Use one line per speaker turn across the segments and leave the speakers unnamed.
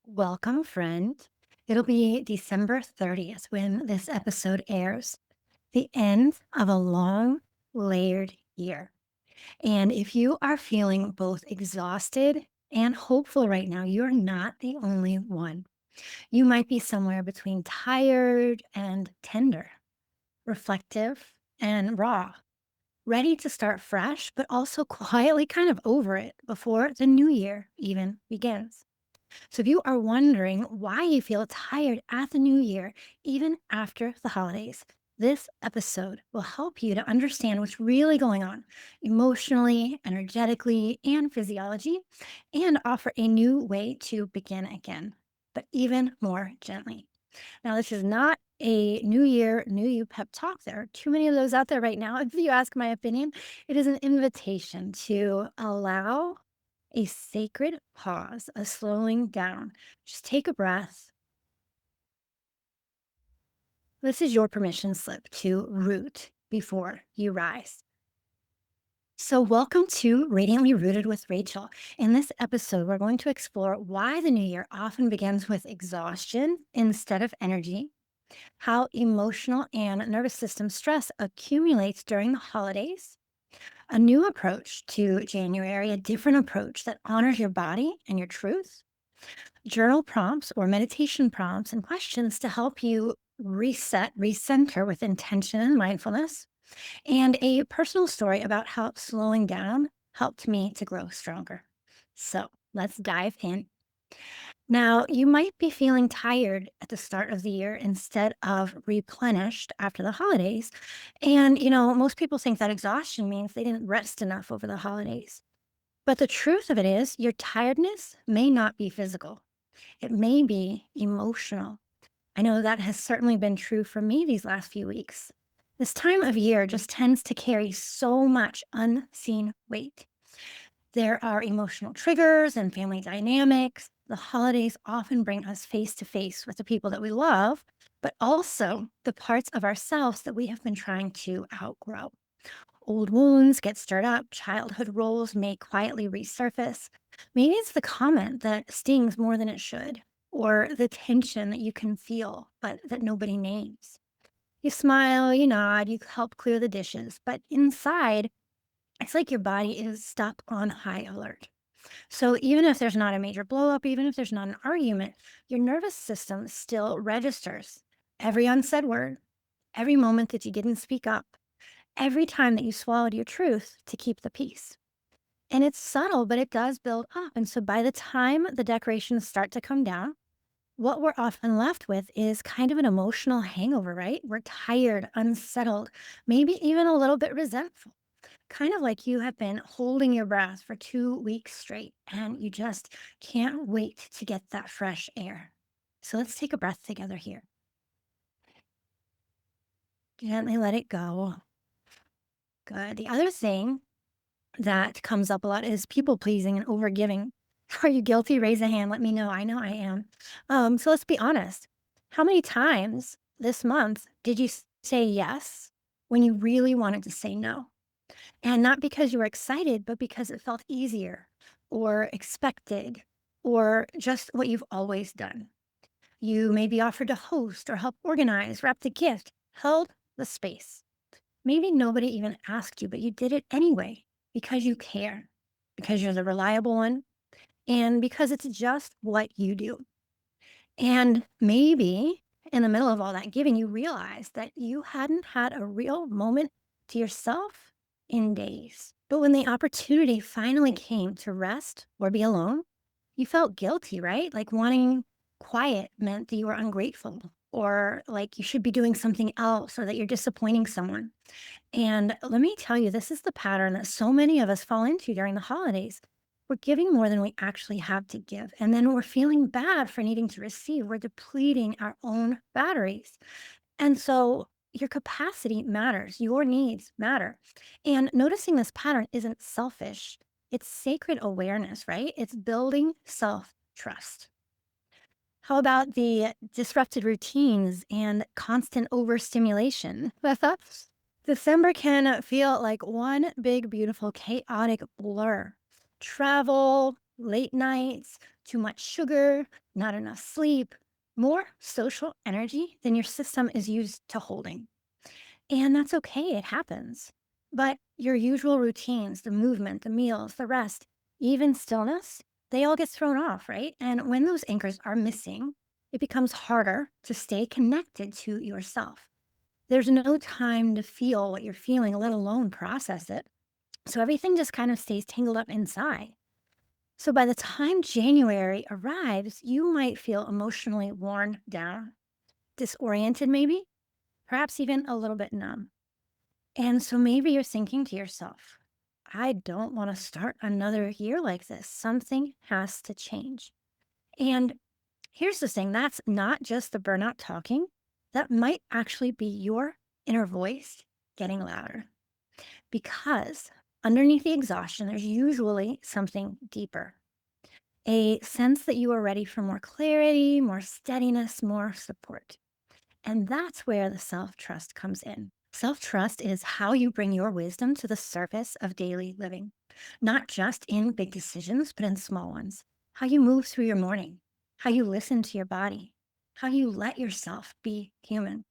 Welcome, friend. It'll be December 30th when this episode airs, the end of a long, layered year. And if you are feeling both exhausted and hopeful right now, you're not the only one. You might be somewhere between tired and tender, reflective and raw, ready to start fresh, but also quietly kind of over it before the new year even begins. So, if you are wondering why you feel tired at the new year, even after the holidays, this episode will help you to understand what's really going on emotionally, energetically, and physiology, and offer a new way to begin again, but even more gently. Now, this is not a new year, new you pep talk. There are too many of those out there right now. If you ask my opinion, it is an invitation to allow a sacred pause, a slowing down. Just take a breath. This is your permission slip to root before you rise. So, welcome to Radiantly Rooted with Rachel. In this episode, we're going to explore why the new year often begins with exhaustion instead of energy, how emotional and nervous system stress accumulates during the holidays, a new approach to January, a different approach that honors your body and your truth, journal prompts or meditation prompts and questions to help you reset, recenter with intention and mindfulness, and a personal story about how slowing down helped me to grow stronger. So let's dive in. Now, you might be feeling tired at the start of the year instead of replenished after the holidays. And, most people think that exhaustion means they didn't rest enough over the holidays. But the truth of it is, your tiredness may not be physical, it may be emotional. I know that has certainly been true for me these last few weeks. This time of year just tends to carry so much unseen weight. There are emotional triggers and family dynamics. The holidays often bring us face to face with the people that we love, but also the parts of ourselves that we have been trying to outgrow. Old wounds get stirred up, childhood roles may quietly resurface. Maybe it's the comment that stings more than it should, or the tension that you can feel, but that nobody names. You smile, you nod, you help clear the dishes, but inside, it's like your body is stuck on high alert. So even if there's not a major blow up, even if there's not an argument, your nervous system still registers every unsaid word, every moment that you didn't speak up, every time that you swallowed your truth to keep the peace. And it's subtle, but it does build up. And so by the time the decorations start to come down, what we're often left with is kind of an emotional hangover, right? We're tired, unsettled, maybe even a little bit resentful, kind of like you have been holding your breath for 2 weeks straight and you just can't wait to get that fresh air. So let's take a breath together here. Gently let it go. Good. The other thing that comes up a lot is people pleasing and overgiving. Are you guilty? Raise a hand. Let me know. I know I am. So let's be honest. How many times this month did you say yes when you really wanted to say no? And not because you were excited, but because it felt easier or expected or just what you've always done. You maybe offered to host or help organize, wrap the gift, held the space. Maybe nobody even asked you, but you did it anyway because you care, because you're the reliable one, and because it's just what you do. And maybe in the middle of all that giving, you realized that you hadn't had a real moment to yourself in days. But when the opportunity finally came to rest or be alone, you felt guilty, right? Like wanting quiet meant that you were ungrateful or like you should be doing something else or that you're disappointing someone. And let me tell you, this is the pattern that so many of us fall into during the holidays. We're giving more than we actually have to give. And then we're feeling bad for needing to receive. We're depleting our own batteries. And so your capacity matters, your needs matter. And noticing this pattern isn't selfish, it's sacred awareness, right? It's building self trust. How about the disrupted routines and constant overstimulation? December can feel like one big, beautiful, chaotic blur. Travel, late nights, too much sugar, not enough sleep, more social energy than your system is used to holding. And that's okay, it happens. But your usual routines, the movement, the meals, the rest, even stillness, they all get thrown off, right? And when those anchors are missing, it becomes harder to stay connected to yourself. There's no time to feel what you're feeling, let alone process it. So everything just kind of stays tangled up inside. So by the time January arrives, you might feel emotionally worn down, disoriented, maybe, perhaps even a little bit numb. And so maybe you're thinking to yourself, I don't want to start another year like this. Something has to change. And here's the thing, that's not just the burnout talking, that might actually be your inner voice getting louder. Because underneath the exhaustion, there's usually something deeper, a sense that you are ready for more clarity, more steadiness, more support. And that's where the self trust comes in. Self trust is how you bring your wisdom to the surface of daily living, not just in big decisions, but in small ones. How you move through your morning, how you listen to your body, how you let yourself be human.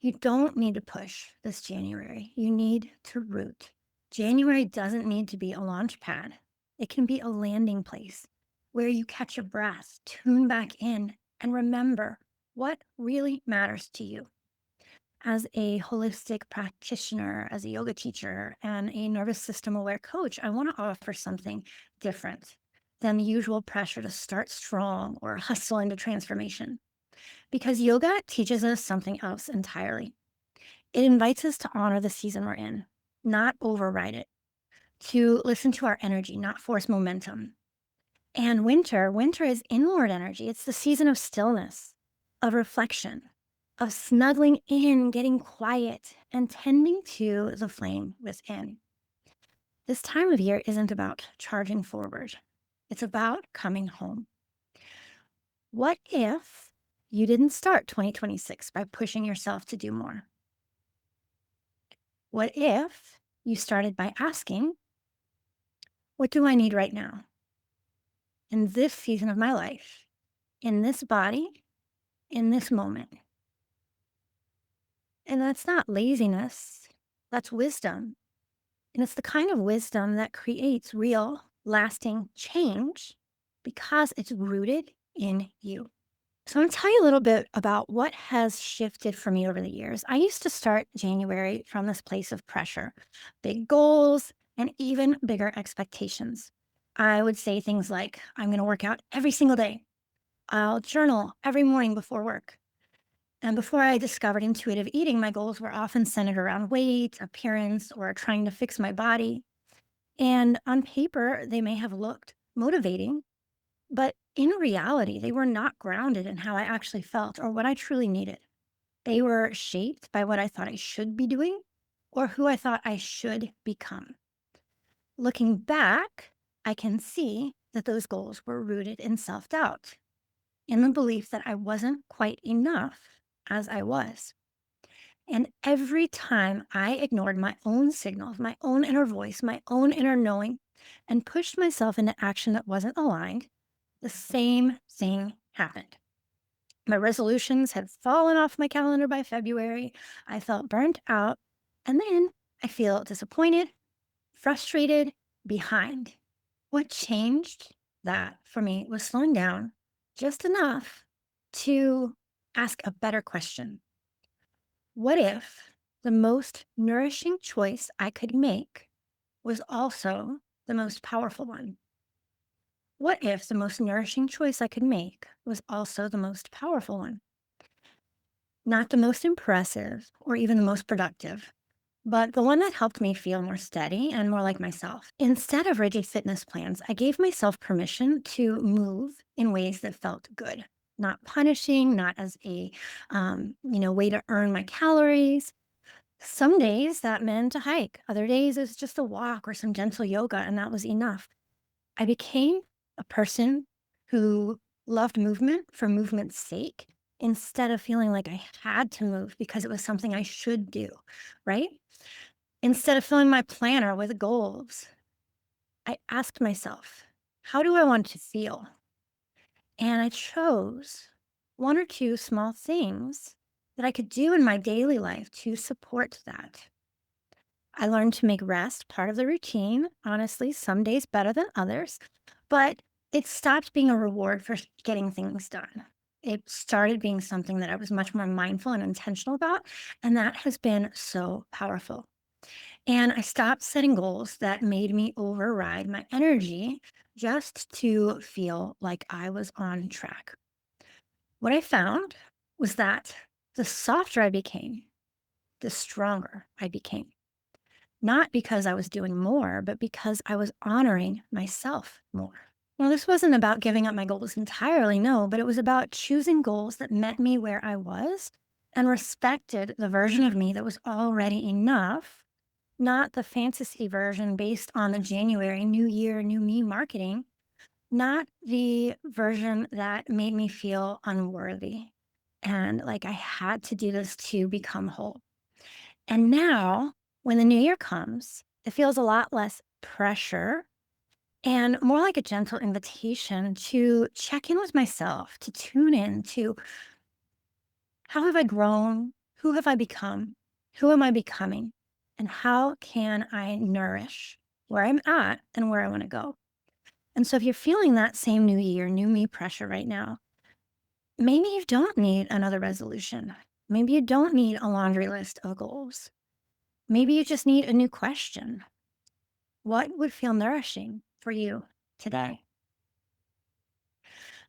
You don't need to push this January. You need to root. January doesn't need to be a launch pad, it can be a landing place where you catch your breath, tune back in, and remember what really matters to you. As a holistic practitioner, as a yoga teacher, and a nervous system aware coach, I want to offer something different than the usual pressure to start strong or hustle into transformation. Because yoga teaches us something else entirely. It invites us to honor the season we're in, not override it, to listen to our energy, not force momentum. And winter is inward energy. It's the season of stillness, of reflection, of snuggling in, getting quiet, and tending to the flame within. This time of year isn't about charging forward, it's about coming home. What if you didn't start 2026 by pushing yourself to do more? What if you started by asking, what do I need right now in this season of my life, in this body, in this moment? And that's not laziness, that's wisdom. And it's the kind of wisdom that creates real, lasting change because it's rooted in you. So, I'm gonna tell you a little bit about what has shifted for me over the years. I used to start January from this place of pressure, big goals, and even bigger expectations. I would say things like, I'm going to work out every single day. I'll journal every morning before work. And before I discovered intuitive eating, my goals were often centered around weight, appearance, or trying to fix my body. And on paper, they may have looked motivating, but in reality, they were not grounded in how I actually felt or what I truly needed. They were shaped by what I thought I should be doing or who I thought I should become. Looking back, I can see that those goals were rooted in self doubt, in the belief that I wasn't quite enough as I was. And every time I ignored my own signals, my own inner voice, my own inner knowing, and pushed myself into action that wasn't aligned, the same thing happened. My resolutions had fallen off my calendar by February. I felt burnt out. And then I feel disappointed, frustrated, behind. What changed that for me was slowing down just enough to ask a better question. What if the most nourishing choice I could make was also the most powerful one? What if the most nourishing choice I could make was also the most powerful one? Not the most impressive or even the most productive, but the one that helped me feel more steady and more like myself. Instead of rigid fitness plans, I gave myself permission to move in ways that felt good, not punishing, not as a way to earn my calories. Some days that meant a hike. Other days it was just a walk or some gentle yoga, and that was enough. I became a person who loved movement for movement's sake instead of feeling like I had to move because it was something I should do, right? Instead of filling my planner with goals, I asked myself, How do I want to feel? And I chose one or two small things that I could do in my daily life to support that. I learned to make rest part of the routine. Honestly, some days better than others, but it stopped being a reward for getting things done. It started being something that I was much more mindful and intentional about. And that has been so powerful. And I stopped setting goals that made me override my energy just to feel like I was on track. What I found was that the softer I became, the stronger I became. Not because I was doing more, but because I was honoring myself more. Well, this wasn't about giving up my goals entirely, no, but it was about choosing goals that met me where I was and respected the version of me that was already enough, not the fantasy version based on the January New Year, New Me marketing, not the version that made me feel unworthy and like I had to do this to become whole. And now, when the new year comes, it feels a lot less pressure and more like a gentle invitation to check in with myself, to tune in to how have I grown? Who have I become? Who am I becoming? And how can I nourish where I'm at and where I want to go? And so, if you're feeling that same new year, new me pressure right now, maybe you don't need another resolution. Maybe you don't need a laundry list of goals. Maybe you just need a new question. What would feel nourishing for you today?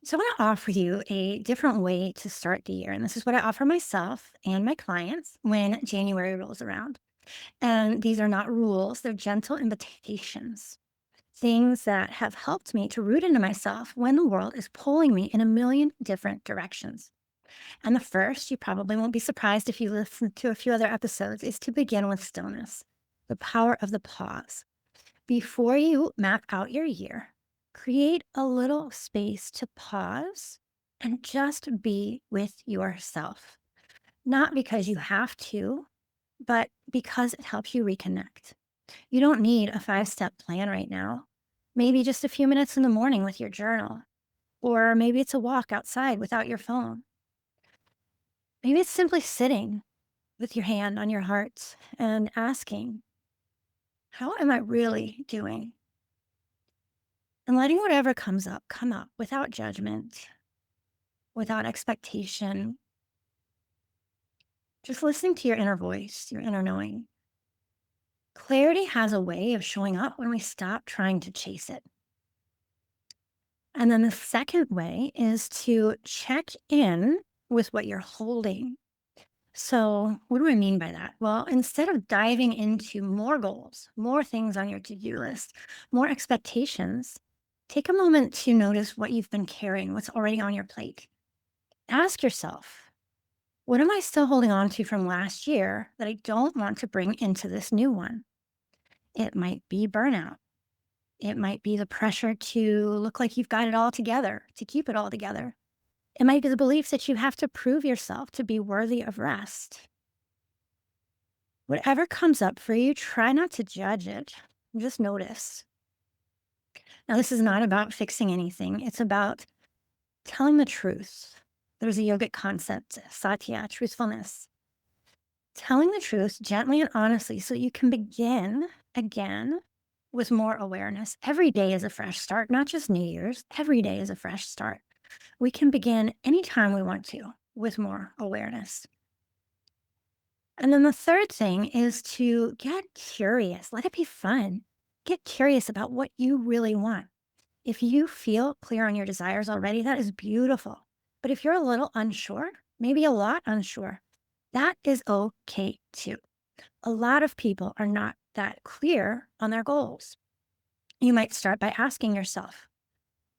So, I want to offer you a different way to start the year. And this is what I offer myself and my clients when January rolls around. And these are not rules, they're gentle invitations, things that have helped me to root into myself when the world is pulling me in a million different directions. And the first, you probably won't be surprised if you listen to a few other episodes, is to begin with stillness, the power of the pause. Before you map out your year, create a little space to pause and just be with yourself. Not because you have to, but because it helps you reconnect. You don't need a 5 step plan right now. Maybe just a few minutes in the morning with your journal, or maybe it's a walk outside without your phone. Maybe it's simply sitting with your hand on your heart and asking, how am I really doing? And letting whatever comes up come up without judgment, without expectation, just listening to your inner voice, your inner knowing. Clarity has a way of showing up when we stop trying to chase it. And then the second way is to check in with what you're holding. So, what do I mean by that? Well, instead of diving into more goals, more things on your to do list, more expectations, take a moment to notice what you've been carrying, what's already on your plate. Ask yourself, what am I still holding on to from last year that I don't want to bring into this new one? It might be burnout. It might be the pressure to look like you've got it all together, to keep it all together. It might be the belief that you have to prove yourself to be worthy of rest. Whatever comes up for you, try not to judge it. Just notice. Now, this is not about fixing anything, it's about telling the truth. There's a yogic concept, satya, truthfulness. Telling the truth gently and honestly so you can begin again with more awareness. Every day is a fresh start, not just New Year's. Every day is a fresh start. We can begin anytime we want to with more awareness. And then the third thing is to get curious. Let it be fun. Get curious about what you really want. If you feel clear on your desires already, that is beautiful. But if you're a little unsure, maybe a lot unsure, that is okay too. A lot of people are not that clear on their goals. You might start by asking yourself,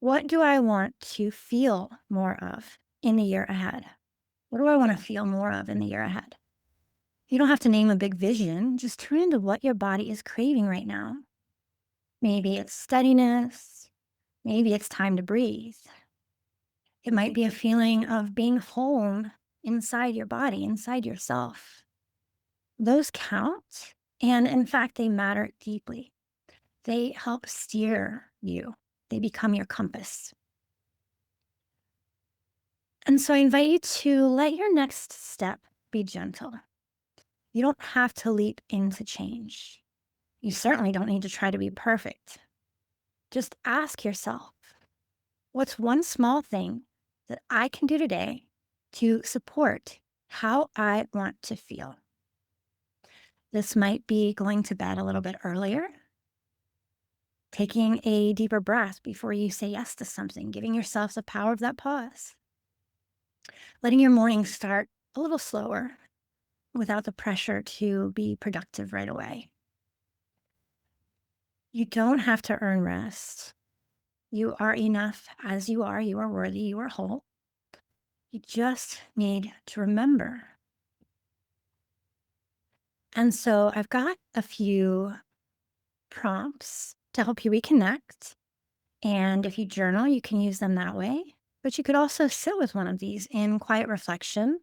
what do I want to feel more of in the year ahead? What do I want to feel more of in the year ahead? You don't have to name a big vision, just tune into what your body is craving right now. Maybe it's steadiness, maybe it's time to breathe. It might be a feeling of being home inside your body, inside yourself. Those count. And in fact, they matter deeply. They help steer you. They become your compass. And so I invite you to let your next step be gentle. You don't have to leap into change. You certainly don't need to try to be perfect. Just ask yourself, what's one small thing that I can do today to support how I want to feel? This might be going to bed a little bit earlier, taking a deeper breath before you say yes to something, giving yourself the power of that pause, letting your morning start a little slower without the pressure to be productive right away. You don't have to earn rest. You are enough as you are. You are worthy. You are whole. You just need to remember. And so I've got a few prompts to help you reconnect. And if you journal, you can use them that way. But you could also sit with one of these in quiet reflection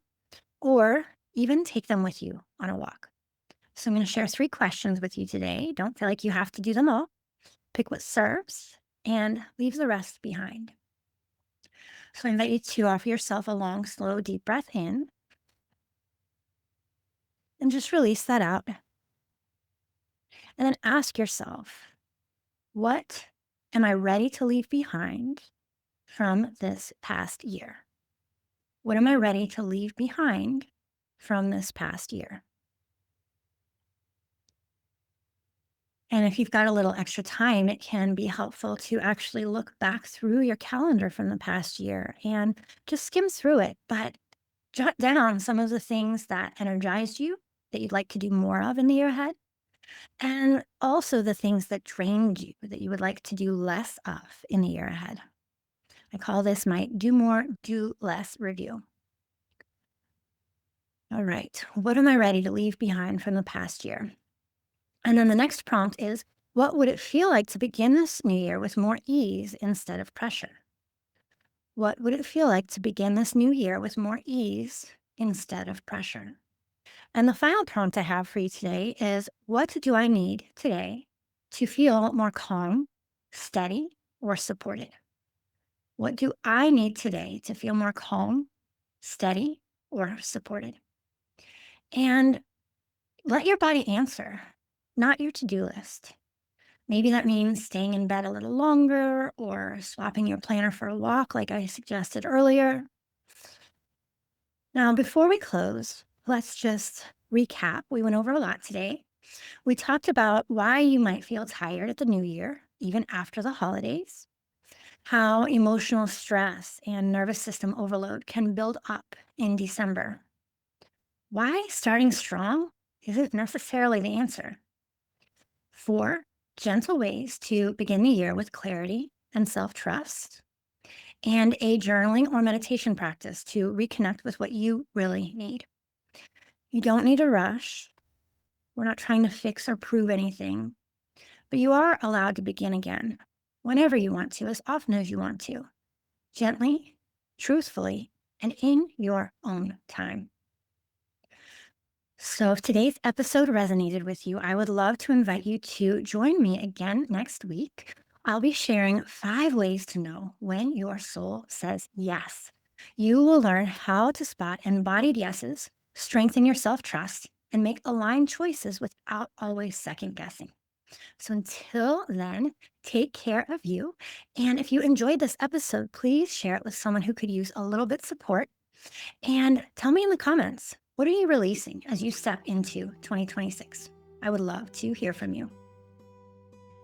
or even take them with you on a walk. So I'm going to share 3 questions with you today. Don't feel like you have to do them all. Pick what serves and leave the rest behind. So I invite you to offer yourself a long, slow, deep breath in and just release that out. And then ask yourself, what am I ready to leave behind from this past year? What am I ready to leave behind from this past year? And if you've got a little extra time, it can be helpful to actually look back through your calendar from the past year and just skim through it, but jot down some of the things that energized you that you'd like to do more of in the year ahead, and also the things that drained you that you would like to do less of in the year ahead. I call this my do more, do less review. All right, what am I ready to leave behind from the past year? And then the next prompt is, what would it feel like to begin this new year with more ease instead of pressure? What would it feel like to begin this new year with more ease instead of pressure? And the final prompt I have for you today is, what do I need today to feel more calm, steady, or supported? What do I need today to feel more calm, steady, or supported? And let your body answer, not your to-do list. Maybe that means staying in bed a little longer or swapping your planner for a walk, like I suggested earlier. Now, before we close, let's just recap. We went over a lot today. We talked about why you might feel tired at the new year, even after the holidays, how emotional stress and nervous system overload can build up in December, why starting strong isn't necessarily the answer. 4 gentle ways to begin the year with clarity and self-trust, and a journaling or meditation practice to reconnect with what you really need. You don't need to rush. We're not trying to fix or prove anything, but you are allowed to begin again whenever you want to, as often as you want to, gently, truthfully, and in your own time. So if today's episode resonated with you, I would love to invite you to join me again next week. I'll be sharing 5 ways to know when your soul says yes. You will learn how to spot embodied yeses, strengthen your self-trust, and make aligned choices without always second guessing. So until then, take care of you. And if you enjoyed this episode, please share it with someone who could use a little bit of support. And tell me in the comments, what are you releasing as you step into 2026? I would love to hear from you.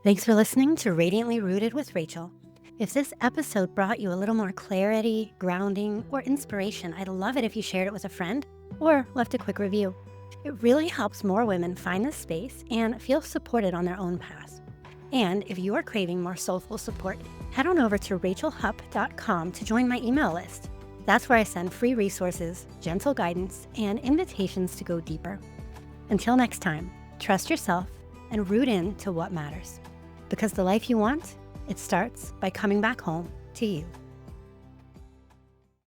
Thanks for listening to Radiantly Rooted with Rachel. If this episode brought you a little more clarity, grounding, or inspiration, I'd love it if you shared it with a friend or left a quick review. It really helps more women find this space and feel supported on their own path. And if you are craving more soulful support, head on over to rachelhupp.com to join my email list. That's where I send free resources, gentle guidance, and invitations to go deeper. Until next time, trust yourself and root in to what matters. Because the life you want, it starts by coming back home to you.